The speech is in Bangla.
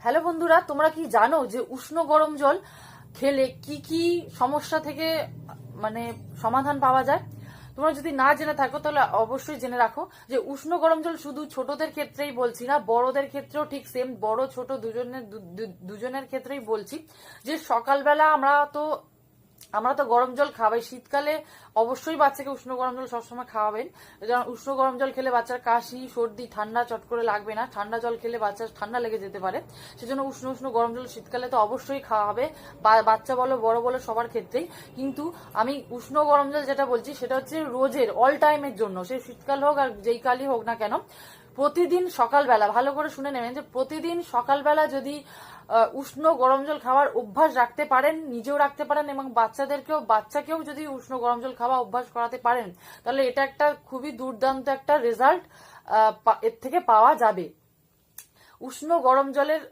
হ্যালো বন্ধুরা, তোমরা কি জানো যে উষ্ণ গরম জল খেলে কি কি সমস্যা থেকে মানে সমাধান পাওয়া যায়? তোমরা যদি না জেনে থাকো তাহলে অবশ্যই জেনে রাখো যে উষ্ণ গরম জল শুধু ছোটদের ক্ষেত্রেই বলছি না, বড়দের ক্ষেত্রেও ঠিক সেম, বড় ছোট দুজনের ক্ষেত্রেই বলছি। যে সকালবেলা আমরা তো গরম জল খাওয়াই। শীতকালে অবশ্যই বাচ্চাকে উষ্ণ গরম জল সবসময় খাওয়াবেন। যেমন উষ্ণ গরম জল খেলে বাচ্চার কাশি সর্দি ঠান্ডা চট করে লাগবে না, ঠান্ডা জল খেলে বাচ্চার ঠান্ডা লেগে যেতে পারে। সেজন্য উষ্ণ উষ্ণ গরম জল শীতকালে তো অবশ্যই খাওয়া হবে, বাচ্চা বলো বড় বলো সবার ক্ষেত্রেই। কিন্তু আমি উষ্ণ গরম জল যেটা বলছি সেটা হচ্ছে রোজের অল টাইমের জন্য, সে শীতকাল হোক আর যেই কালই হোক না কেন, প্রতিদিন সকালবেলা, ভালো করে শুনে নেবেন, যে প্রতিদিন সকালবেলা যদি উষ্ণ গরম জল খাওয়ার অভ্যাস রাখতে পারেন, নিজেও রাখতে পারেন এবং বাচ্চাকেও যদি উষ্ণ গরম জল খাওয়া অভ্যাস করাতে পারেন, তাহলে এটা একটা খুবই দুর্দান্ত একটা রেজাল্ট এর থেকে পাওয়া যাবে। উষ্ণ গরম জলের